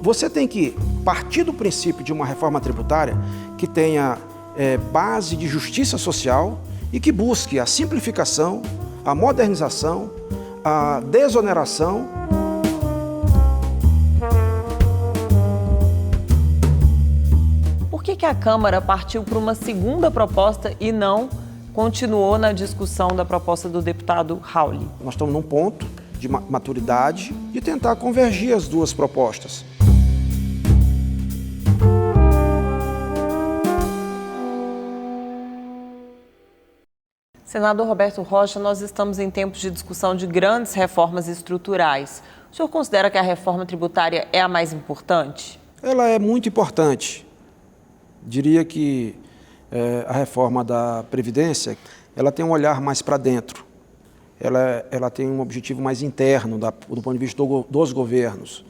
Você tem que partir do princípio de uma reforma tributária que tenha base de justiça social e que busque a simplificação, a modernização, a desoneração. Por que a Câmara partiu para uma segunda proposta e não continuou na discussão da proposta do deputado Rauli? Nós estamos num ponto de maturidade de tentar convergir as duas propostas. Senador Roberto Rocha, nós estamos em tempos de discussão de grandes reformas estruturais. O senhor considera que a reforma tributária é a mais importante? Ela é muito importante. Diria que a reforma da Previdência, ela tem um olhar mais para dentro. Ela tem um objetivo mais interno do ponto de vista dos governos.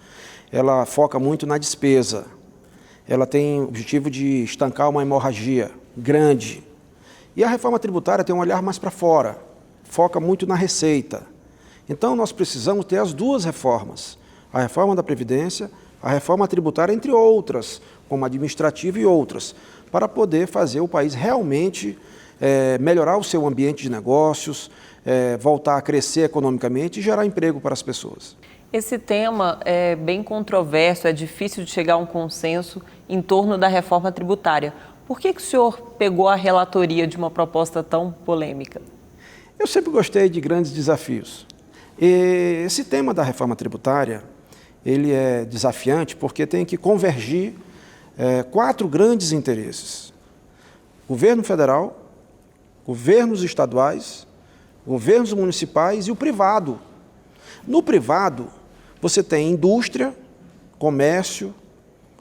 Ela foca muito na despesa. Ela tem o objetivo de estancar uma hemorragia grande. E a reforma tributária tem um olhar mais para fora, foca muito na receita. Então, nós precisamos ter as duas reformas, a reforma da Previdência, a reforma tributária, entre outras, como a administrativa e outras, para poder fazer o país realmente melhorar o seu ambiente de negócios, voltar a crescer economicamente e gerar emprego para as pessoas. Esse tema é bem controverso, é difícil de chegar a um consenso em torno da reforma tributária. Por que o senhor pegou a relatoria de uma proposta tão polêmica? Eu sempre gostei de grandes desafios. E esse tema da reforma tributária, ele é desafiante porque tem que convergir 4 grandes interesses. Governo federal, governos estaduais, governos municipais e o privado. No privado, você tem indústria, comércio,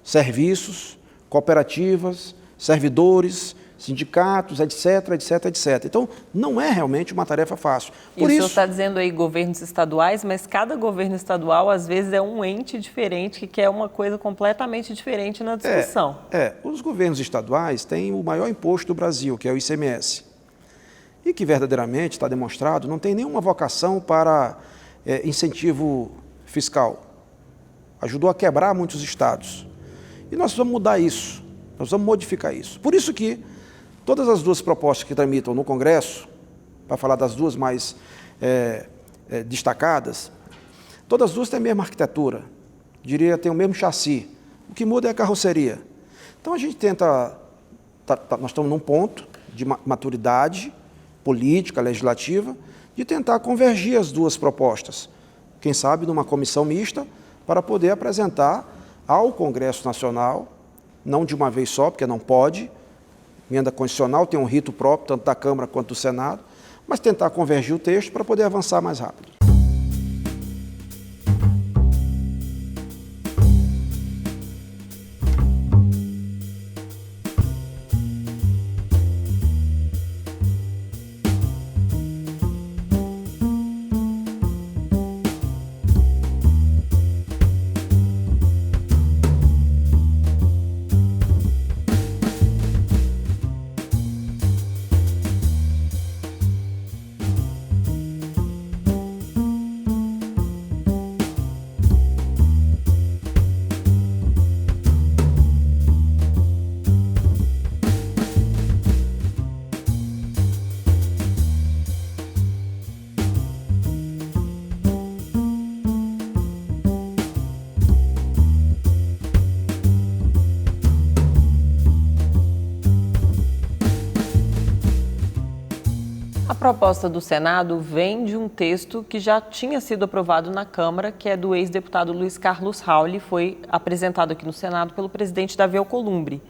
serviços, cooperativas, servidores, sindicatos, etc, etc, etc. Então, não é realmente uma tarefa fácil. Por isso, o senhor está dizendo aí governos estaduais, mas cada governo estadual, às vezes, é um ente diferente que quer uma coisa completamente diferente na discussão. Os governos estaduais têm o maior imposto do Brasil, que é o ICMS. E que, verdadeiramente, está demonstrado, não tem nenhuma vocação para incentivo fiscal. Ajudou a quebrar muitos estados. E nós vamos mudar isso. Nós vamos modificar isso. Por isso que todas as duas propostas que tramitam no Congresso, para falar das duas mais destacadas, todas as duas têm a mesma arquitetura, diria, tem o mesmo chassi. O que muda é a carroceria. Então a gente tenta, nós estamos num ponto de maturidade política, legislativa, de tentar convergir as duas propostas. Quem sabe numa comissão mista, para poder apresentar ao Congresso Nacional, não de uma vez só, porque não pode, emenda constitucional tem um rito próprio, tanto da Câmara quanto do Senado, mas tentar convergir o texto para poder avançar mais rápido. A proposta do Senado vem de um texto que já tinha sido aprovado na Câmara, que é do ex-deputado Luiz Carlos Rauli, foi apresentado aqui no Senado pelo presidente Davi Alcolumbre.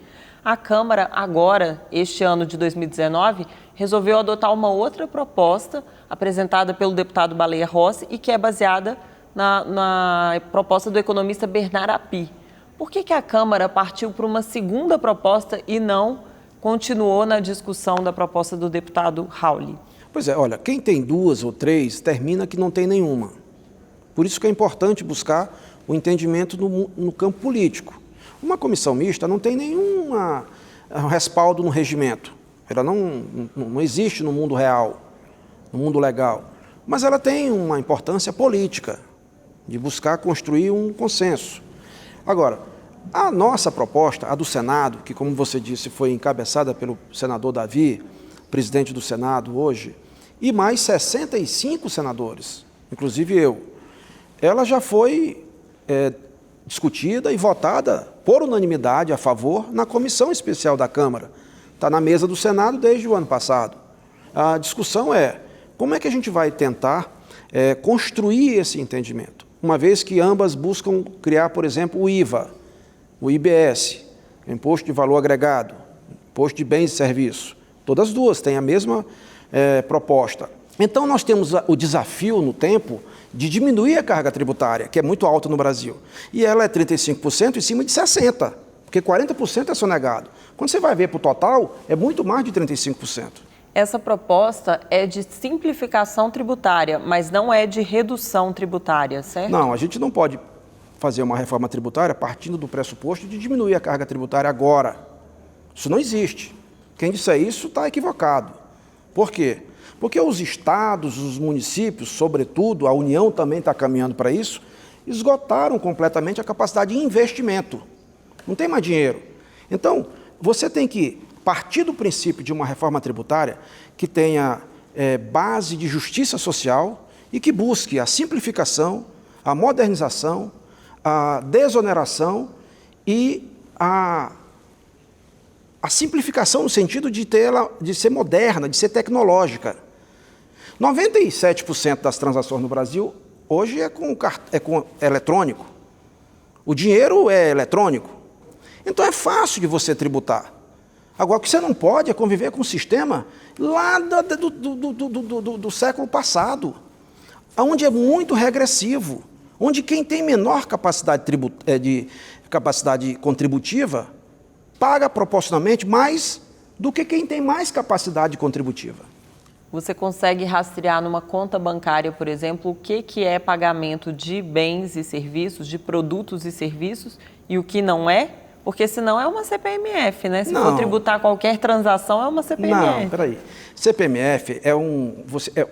A Câmara, agora, este ano de 2019, resolveu adotar uma outra proposta apresentada pelo deputado Baleia Rossi e que é baseada na proposta do economista Bernard Api. Por que a Câmara partiu para uma segunda proposta e não continuou na discussão da proposta do deputado Rauli? Pois é, olha, quem tem 2 ou 3 termina que não tem nenhuma. Por isso que é importante buscar o entendimento no campo político. Uma comissão mista não tem nenhum respaldo no regimento. Ela não existe no mundo real, no mundo legal. Mas ela tem uma importância política, de buscar construir um consenso. Agora, a nossa proposta, a do Senado, que, como você disse, foi encabeçada pelo senador Davi, presidente do Senado hoje, e mais 65 senadores, inclusive eu, ela já foi discutida e votada por unanimidade a favor na comissão especial da Câmara. Está na mesa do Senado desde o ano passado. A discussão é como é que a gente vai tentar construir esse entendimento, uma vez que ambas buscam criar, por exemplo, o IVA, o IBS, Imposto de Valor Agregado, Imposto de Bens e Serviços. Todas as duas têm a mesma proposta. Então, nós temos o desafio no tempo de diminuir a carga tributária, que é muito alta no Brasil. E ela é 35% em cima de 60%, porque 40% é sonegado. Quando você vai ver para o total, é muito mais de 35%. Essa proposta é de simplificação tributária, mas não é de redução tributária, certo? Não, a gente não pode fazer uma reforma tributária partindo do pressuposto de diminuir a carga tributária agora. Isso não existe. Quem disser isso está equivocado. Por quê? Porque os estados, os municípios, sobretudo, a União também está caminhando para isso, esgotaram completamente a capacidade de investimento. Não tem mais dinheiro. Então, você tem que partir do princípio de uma reforma tributária que tenha base de justiça social e que busque a simplificação, a modernização, a desoneração e a simplificação no sentido de ser moderna, de ser tecnológica. 97% das transações no Brasil hoje é com eletrônico. O dinheiro é eletrônico. Então é fácil de você tributar. Agora, o que você não pode é conviver com um sistema lá do século passado, onde é muito regressivo, onde quem tem menor capacidade contributiva paga proporcionalmente mais do que quem tem mais capacidade contributiva. Você consegue rastrear numa conta bancária, por exemplo, o que é pagamento de bens e serviços, de produtos e serviços, e o que não é? Porque senão é uma CPMF, né? Se for tributar qualquer transação, é uma CPMF. Não, peraí. CPMF é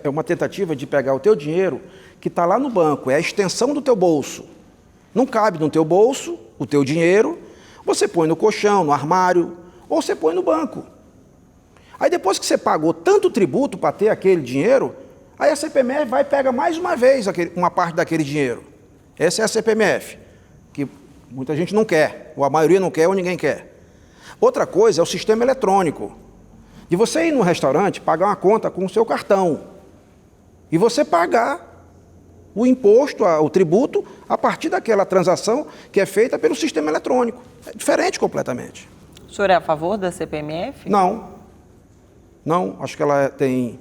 uma tentativa de pegar o teu dinheiro que está lá no banco, é a extensão do teu bolso. Não cabe no teu bolso o teu dinheiro, você põe no colchão, no armário, ou você põe no banco. Aí depois que você pagou tanto tributo para ter aquele dinheiro, aí a CPMF vai e pega mais uma vez uma parte daquele dinheiro. Essa é a CPMF, que muita gente não quer, ou a maioria não quer, ou ninguém quer. Outra coisa é o sistema eletrônico. De você ir num restaurante, pagar uma conta com o seu cartão, e você pagar o imposto, o tributo, a partir daquela transação que é feita pelo sistema eletrônico. É diferente completamente. O senhor é a favor da CPMF? Não. Não, acho que ela tem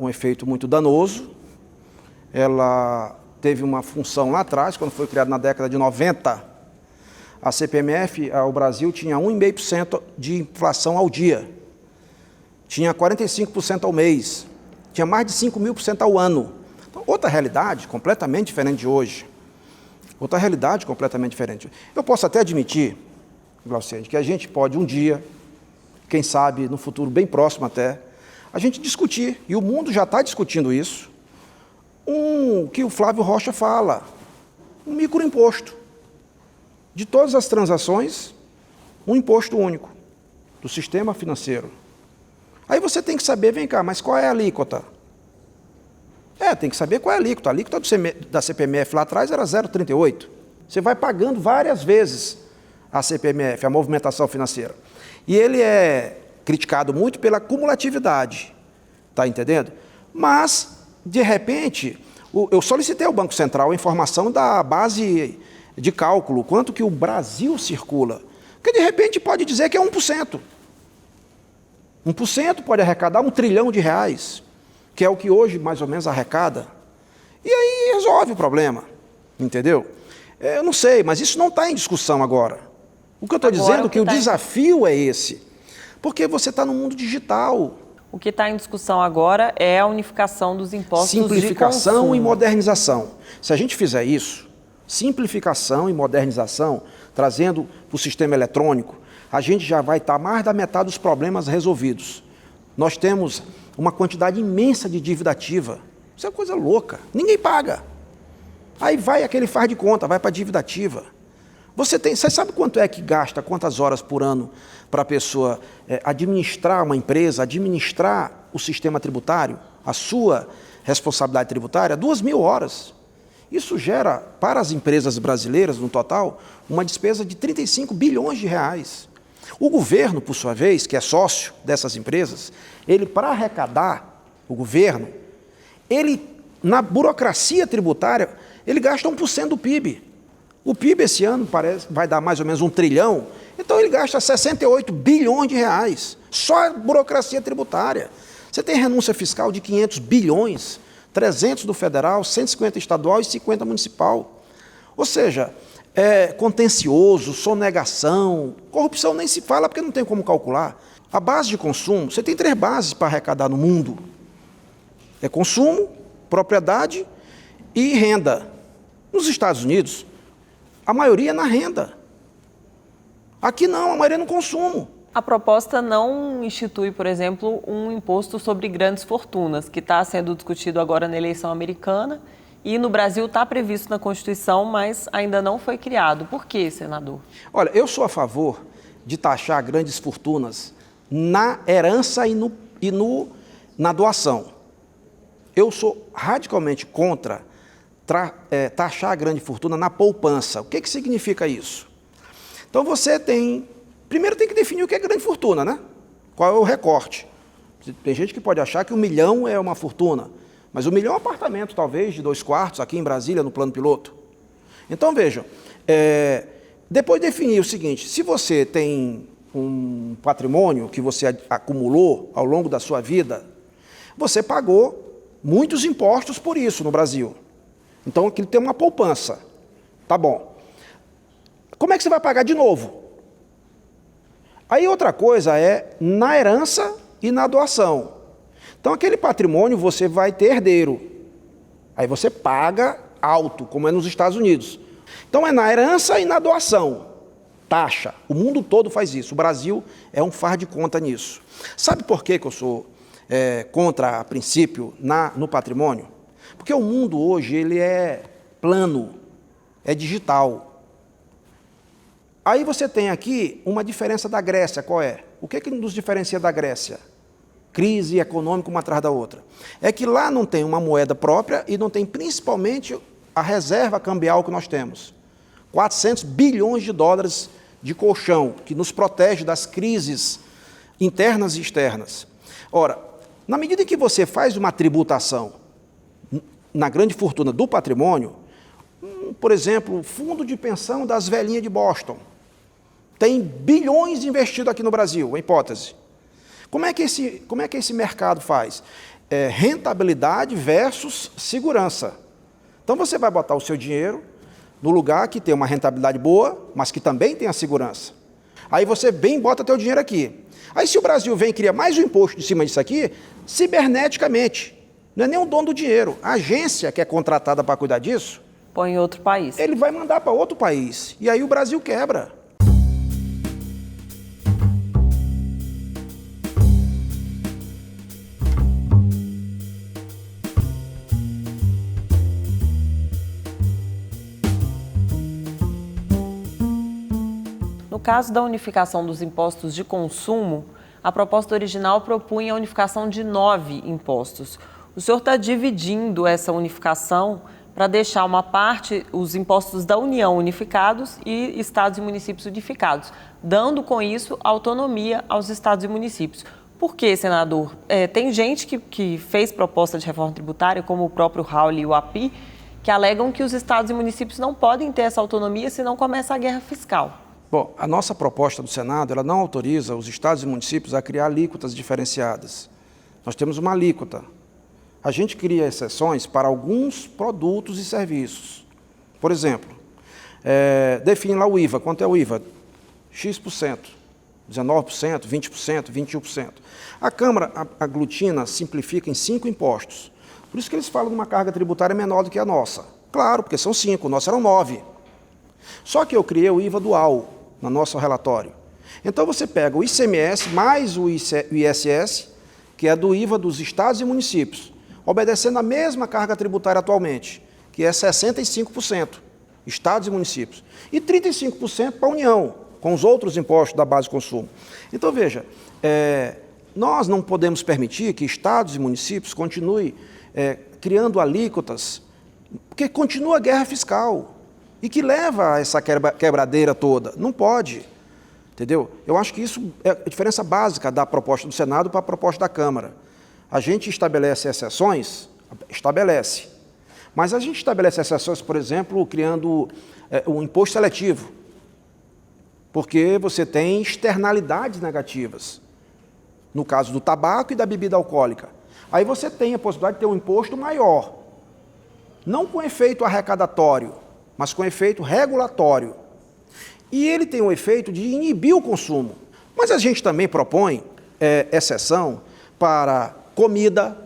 um efeito muito danoso. Ela teve uma função lá atrás, quando foi criada na década de 90. A CPMF, o Brasil, tinha 1,5% de inflação ao dia. Tinha 45% ao mês. Tinha mais de 5.000% ao ano. Então, outra realidade completamente diferente de hoje. Outra realidade completamente diferente. Eu posso até admitir, Glauciane, que a gente pode um dia, quem sabe no futuro bem próximo até, a gente discutir, e o mundo já está discutindo isso, que o Flávio Rocha fala, um microimposto. De todas as transações, um imposto único, do sistema financeiro. Aí você tem que saber, vem cá, mas qual é a alíquota? Tem que saber qual é a alíquota. A alíquota da CPMF lá atrás era 0,38. Você vai pagando várias vezes a CPMF, a movimentação financeira. E ele é criticado muito pela cumulatividade, está entendendo? Mas, de repente, eu solicitei ao Banco Central a informação da base de cálculo, quanto que o Brasil circula, que de repente pode dizer que é 1%. 1% pode arrecadar R$1 trilhão, que é o que hoje mais ou menos arrecada, e aí resolve o problema, entendeu? Eu não sei, mas isso não está em discussão agora. O que eu estou dizendo é que o desafio é esse, porque você está no mundo digital. O que está em discussão agora é a unificação dos impostos de consumo. Simplificação e modernização. Se a gente fizer isso, simplificação e modernização, trazendo para o sistema eletrônico, a gente já vai estar mais da metade dos problemas resolvidos. Nós temos uma quantidade imensa de dívida ativa. Isso é coisa louca. Ninguém paga. Aí vai aquele faz de conta, vai para a dívida ativa. Você sabe quanto é que gasta, quantas horas por ano para a pessoa administrar uma empresa, administrar o sistema tributário, a sua responsabilidade tributária? 2.000 horas. Isso gera, para as empresas brasileiras, no total, uma despesa de 35 bilhões de reais. O governo, por sua vez, que é sócio dessas empresas, ele, para arrecadar o governo, ele, na burocracia tributária, ele gasta 1% do PIB. O PIB esse ano vai dar mais ou menos 1 trilhão, então ele gasta 68 bilhões de reais, só a burocracia tributária. Você tem renúncia fiscal de 500 bilhões, 300 do federal, 150 estadual e 50 municipal. Ou seja, contencioso, sonegação, corrupção nem se fala porque não tem como calcular. A base de consumo, você tem 3 bases para arrecadar no mundo. É consumo, propriedade e renda. Nos Estados Unidos, a maioria é na renda. Aqui não, a maioria é no consumo. A proposta não institui, por exemplo, um imposto sobre grandes fortunas, que está sendo discutido agora na eleição americana e no Brasil está previsto na Constituição, mas ainda não foi criado. Por quê, senador? Olha, eu sou a favor de taxar grandes fortunas na herança e na doação. Eu sou radicalmente contra taxar a grande fortuna na poupança. O que significa isso? Então você primeiro tem que definir o que é grande fortuna, né? Qual é o recorte? Tem gente que pode achar que 1 milhão é uma fortuna, mas 1 milhão é um apartamento, talvez, de 2 quartos, aqui em Brasília, no plano piloto. Então, vejam, depois de definir o seguinte, se você tem um patrimônio que você acumulou ao longo da sua vida, você pagou muitos impostos por isso no Brasil. Então, aquilo tem uma poupança. Tá bom. Como é que você vai pagar de novo? Aí outra coisa é na herança e na doação. Então, aquele patrimônio você vai ter herdeiro. Aí você paga alto, como é nos Estados Unidos. Então, é na herança e na doação. Taxa. O mundo todo faz isso. O Brasil é um faz de conta nisso. Sabe por que eu sou contra, a princípio, no patrimônio? Porque o mundo hoje ele é plano, é digital. Aí você tem aqui uma diferença da Grécia, qual é? O que nos diferencia da Grécia? Crise econômica uma atrás da outra. É que lá não tem uma moeda própria e não tem principalmente a reserva cambial que nós temos. 400 bilhões de dólares de colchão, que nos protege das crises internas e externas. Ora, na medida em que você faz uma tributação na grande fortuna do patrimônio, por exemplo, o fundo de pensão das velhinhas de Boston, tem bilhões investidos aqui no Brasil, uma hipótese. Como é que esse mercado faz? Rentabilidade versus segurança. Então você vai botar o seu dinheiro no lugar que tem uma rentabilidade boa, mas que também tem a segurança. Aí você vem e bota teu dinheiro aqui. Aí se o Brasil vem e cria mais um imposto de cima disso aqui, ciberneticamente, não é nem o dono do dinheiro, a agência que é contratada para cuidar disso, põe em outro país. Ele vai mandar para outro país. E aí o Brasil quebra. No caso da unificação dos impostos de consumo, a proposta original propunha a unificação de 9 impostos. O senhor está dividindo essa unificação para deixar uma parte, os impostos da União unificados e estados e municípios unificados, dando com isso autonomia aos estados e municípios. Por quê, senador? Tem gente que fez proposta de reforma tributária, como o próprio Raul e o API, que alegam que os estados e municípios não podem ter essa autonomia senão começa a guerra fiscal. Bom, a nossa proposta do Senado, ela não autoriza os estados e municípios a criar alíquotas diferenciadas. Nós temos uma alíquota. A gente cria exceções para alguns produtos e serviços. Por exemplo, define lá o IVA. Quanto é o IVA? X%, 19%, 20%, 21%. A Câmara aglutina, simplifica em 5 impostos. Por isso que eles falam de uma carga tributária menor do que a nossa. Claro, porque são 5, o nosso eram 9. Só que eu criei o IVA dual no nosso relatório. Então você pega o ICMS mais o ISS, que é do IVA dos estados e municípios, obedecendo a mesma carga tributária atualmente. que é 65%, estados e municípios, e 35% para a União, com os outros impostos da base de consumo. Então, veja, nós não podemos permitir que estados e municípios continuem criando alíquotas, porque continua a guerra fiscal, e que leva a essa quebradeira toda. Não pode, entendeu? Eu acho que isso é a diferença básica da proposta do Senado para a proposta da Câmara. A gente estabelece exceções, estabelece, mas a gente estabelece exceções, por exemplo, criando um imposto seletivo, porque você tem externalidades negativas, no caso do tabaco e da bebida alcoólica. Aí você tem a possibilidade de ter um imposto maior, não com efeito arrecadatório, mas com efeito regulatório. E ele tem o efeito de inibir o consumo. Mas a gente também propõe exceção para comida,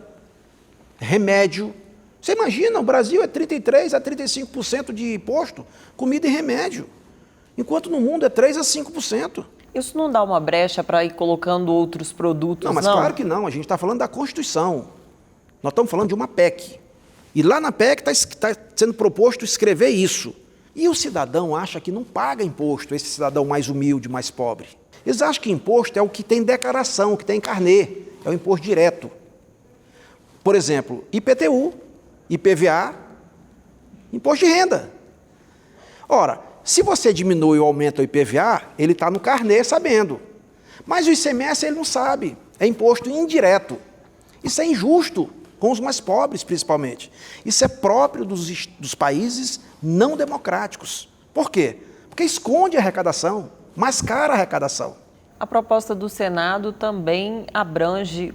remédio. Você imagina, o Brasil é 33% a 35% de imposto, comida e remédio, enquanto no mundo é 3% a 5%. Isso não dá uma brecha para ir colocando outros produtos, não? Mas claro que não, a gente está falando da Constituição. Nós estamos falando de uma PEC. E lá na PEC está sendo proposto escrever isso. E o cidadão acha que não paga imposto, esse cidadão mais humilde, mais pobre. Eles acham que imposto é o que tem declaração, que tem carnê, é o imposto direto. Por exemplo, IPTU, IPVA, imposto de renda. Ora, se você diminui ou aumenta o IPVA, ele está no carnê sabendo. Mas o ICMS ele não sabe, é imposto indireto. Isso é injusto com os mais pobres, principalmente. Isso é próprio dos países não democráticos. Por quê? Porque esconde a arrecadação, mascara a arrecadação. A proposta do Senado também abrange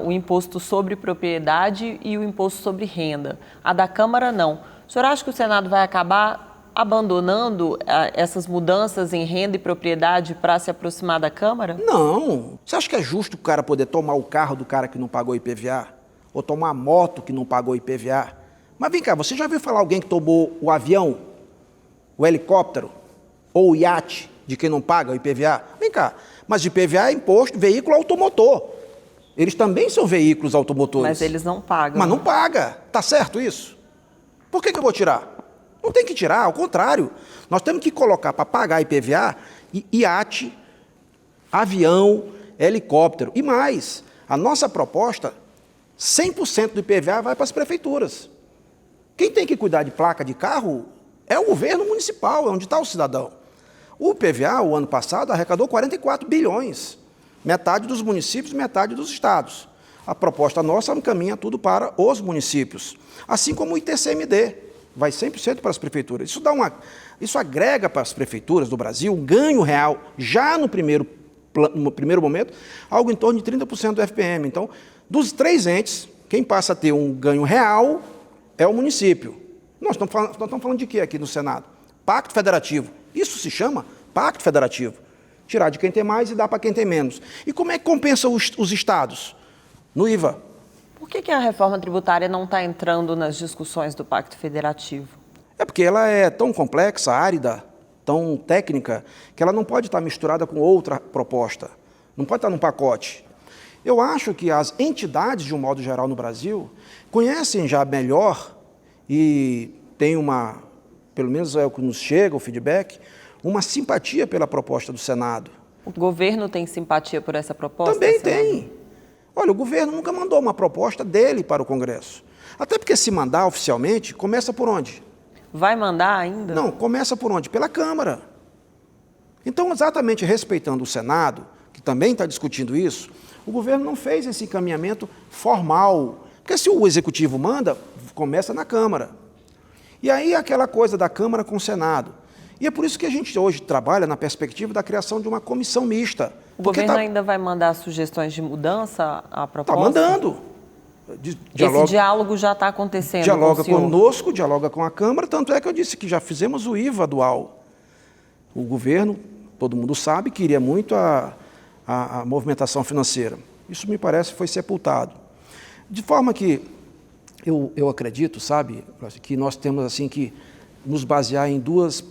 o imposto sobre propriedade e o imposto sobre renda. A da Câmara, não. O senhor acha que o Senado vai acabar abandonando essas mudanças em renda e propriedade para se aproximar da Câmara? Não. Você acha que é justo o cara poder tomar o carro do cara que não pagou IPVA? Ou tomar a moto que não pagou IPVA? Mas vem cá, você já viu falar alguém que tomou o avião, o helicóptero ou o iate de quem não paga o IPVA? Vem cá, mas IPVA é imposto veículo automotor. Eles também são veículos automotores. Mas eles não pagam. Mas não paga. Tá certo isso? Por que eu vou tirar? Não tem que tirar, ao contrário. Nós temos que colocar para pagar IPVA, iate, avião, helicóptero e mais. A nossa proposta, 100% do IPVA vai para as prefeituras. Quem tem que cuidar de placa de carro é o governo municipal, é onde está o cidadão. O IPVA, o ano passado, arrecadou 44 bilhões. Metade dos municípios, metade dos estados. A proposta nossa encaminha tudo para os municípios. Assim como o ITCMD. Vai 100% para as prefeituras. Isso agrega para as prefeituras do Brasil um ganho real, já no primeiro momento, algo em torno de 30% do FPM. Então, dos 3 entes, quem passa a ter um ganho real é o município. Nós estamos falando de quê aqui no Senado? Pacto federativo. Isso se chama pacto federativo. Tirar de quem tem mais e dar para quem tem menos. E como é que compensa os estados? No IVA. Por que a reforma tributária não está entrando nas discussões do Pacto Federativo? É porque ela é tão complexa, árida, tão técnica, que ela não pode estar misturada com outra proposta. Não pode estar num pacote. Eu acho que as entidades, de um modo geral, no Brasil, conhecem já melhor e têm pelo menos é o que nos chega, o feedback, uma simpatia pela proposta do Senado. O governo tem simpatia por essa proposta? Também tem. Olha, o governo nunca mandou uma proposta dele para o Congresso. Até porque se mandar oficialmente, começa por onde? Vai mandar ainda? Não, começa por onde? Pela Câmara. Então, exatamente respeitando o Senado, que também está discutindo isso, o governo não fez esse encaminhamento formal. Porque se o Executivo manda, começa na Câmara. E aí aquela coisa da Câmara com o Senado. E é por isso que a gente hoje trabalha na perspectiva da criação de uma comissão mista. O governo ainda vai mandar sugestões de mudança à proposta? Está mandando. Esse diálogo já está acontecendo. Dialoga conosco, dialoga com a Câmara, tanto é que eu disse que já fizemos o IVA dual. O governo, todo mundo sabe, queria muito a movimentação financeira. Isso me parece foi sepultado. De forma que eu acredito, sabe, que nós temos assim que nos basear em dois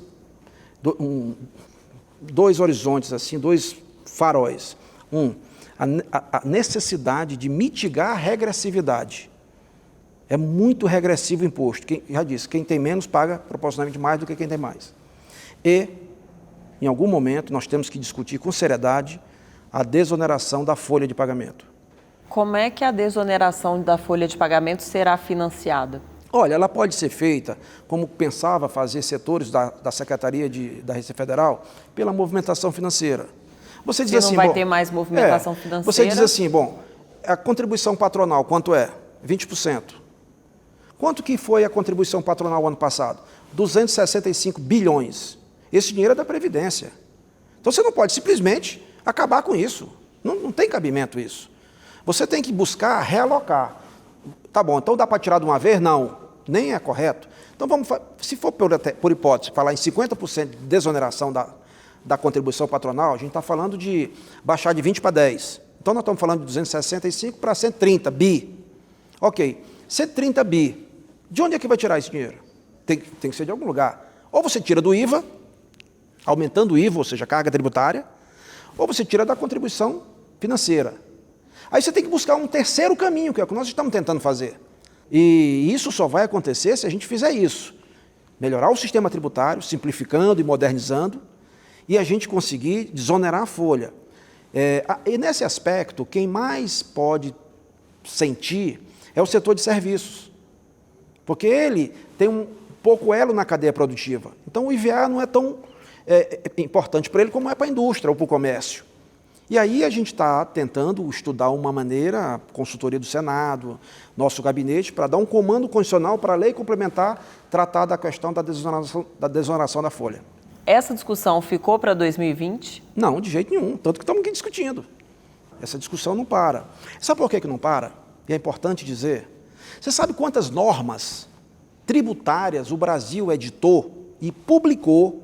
horizontes, assim, 2 faróis. A necessidade de mitigar a regressividade. É muito regressivo o imposto. Já disse, quem tem menos paga proporcionalmente mais do que quem tem mais. E, em algum momento, nós temos que discutir com seriedade a desoneração da folha de pagamento. Como é que a desoneração da folha de pagamento será financiada? Olha, ela pode ser feita, como pensava fazer setores da Secretaria da Receita Federal, pela movimentação financeira. Você diz assim, não vai ter mais movimentação financeira? Você diz assim, bom, a contribuição patronal, quanto é? 20%. Quanto que foi a contribuição patronal ano passado? 265 bilhões. Esse dinheiro é da Previdência. Então você não pode simplesmente acabar com isso. Não tem cabimento isso. Você tem que buscar realocar. Tá bom, então dá para tirar de uma vez? Não, nem é correto. Então vamos, se for por hipótese, falar em 50% de desoneração da contribuição patronal, a gente está falando de baixar de 20 para 10. Então nós estamos falando de 265 para 130 bi. Ok, 130 bi. De onde é que vai tirar esse dinheiro? Tem que ser de algum lugar. Ou você tira do IVA, aumentando o IVA, ou seja, a carga tributária, ou você tira da contribuição financeira. Aí você tem que buscar um terceiro caminho, que é o que nós estamos tentando fazer. E isso só vai acontecer se a gente fizer isso. Melhorar o sistema tributário, simplificando e modernizando, e a gente conseguir desonerar a folha. E nesse aspecto, quem mais pode sentir é o setor de serviços. Porque ele tem um pouco elo na cadeia produtiva. Então o IVA não é tão importante para ele como é para a indústria ou para o comércio. E aí a gente está tentando estudar uma maneira, a consultoria do Senado, nosso gabinete, para dar um comando constitucional para a lei complementar, tratar da questão da desoneração da folha. Essa discussão ficou para 2020? Não, de jeito nenhum, tanto que estamos aqui discutindo. Essa discussão não para. Sabe por que não para? E é importante dizer. Você sabe quantas normas tributárias o Brasil editou e publicou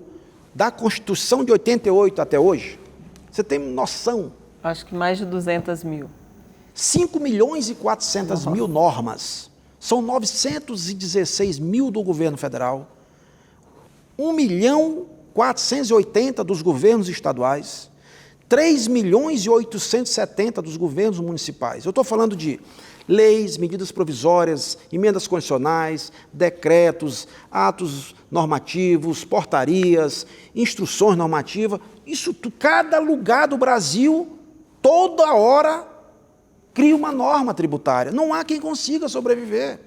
da Constituição de 88 até hoje? Você tem noção? Acho que mais de 200 mil. 5 milhões e 400 mil normas. São 916 mil do governo federal, 1 milhão 480 dos governos estaduais, 3 milhões e 870 dos governos municipais. Eu estou falando de leis, medidas provisórias, emendas constitucionais, decretos, atos normativos, portarias, instruções normativas. Isso, cada lugar do Brasil, toda hora, cria uma norma tributária. Não há quem consiga sobreviver.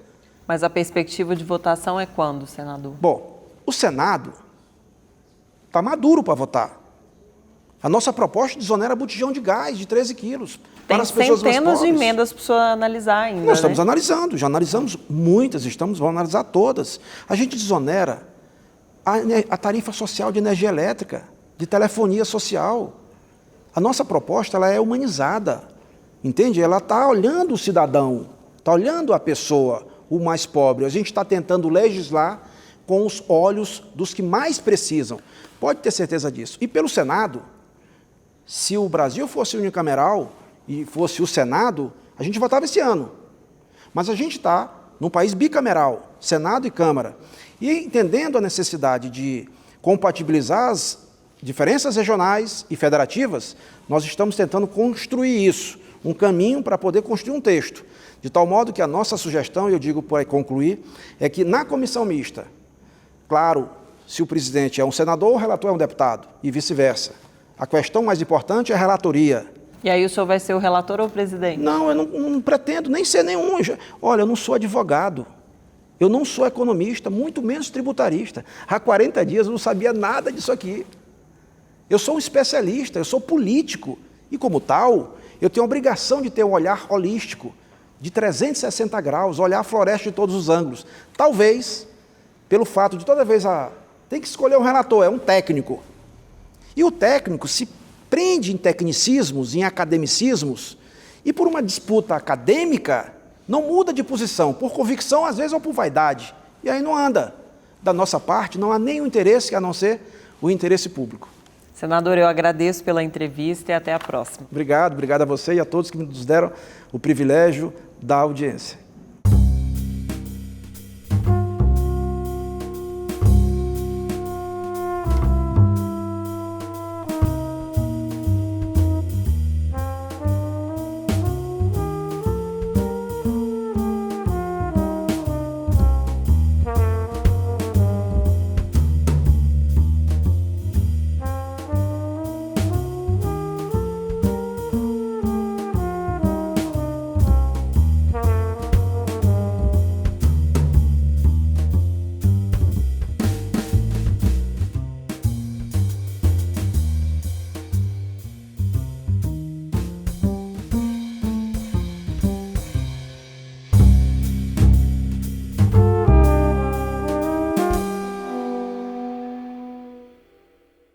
Mas a perspectiva de votação é quando, senador? Bom, o Senado está maduro para votar. A nossa proposta desonera botijão de gás de 13 quilos. Tem centenas de emendas para o senhor analisar ainda, Nós estamos analisando, já analisamos muitas, vamos analisar todas. A gente desonera a tarifa social de energia elétrica, de telefonia social. A nossa proposta ela é humanizada, entende? Ela está olhando o cidadão, está olhando a pessoa, o mais pobre. A gente está tentando legislar com os olhos dos que mais precisam. Pode ter certeza disso. E pelo Senado, se o Brasil fosse unicameral e fosse o Senado, a gente votava esse ano. Mas a gente está num país bicameral, Senado e Câmara. E entendendo a necessidade de compatibilizar as diferenças regionais e federativas, nós estamos tentando construir isso, um caminho para poder construir um texto. De tal modo que a nossa sugestão, e eu digo para concluir, é que na comissão mista, claro, se o presidente é um senador, o relator é um deputado, e vice-versa. A questão mais importante é a relatoria. E aí o senhor vai ser o relator ou o presidente? Não, eu não pretendo nem ser nenhum. Olha, eu não sou advogado, eu não sou economista, muito menos tributarista. Há 40 dias eu não sabia nada disso aqui. Eu sou um especialista, eu sou político, e como tal, eu tenho a obrigação de ter um olhar holístico, de 360 graus, olhar a floresta de todos os ângulos. Talvez, pelo fato de toda vez tem que escolher um relator, é um técnico. E o técnico se prende em tecnicismos, em academicismos, e por uma disputa acadêmica, não muda de posição, por convicção, às vezes, ou por vaidade. E aí não anda. Da nossa parte, não há nenhum interesse a não ser o interesse público. Senador, eu agradeço pela entrevista e até a próxima. Obrigado a você e a todos que nos deram o privilégio da audiência.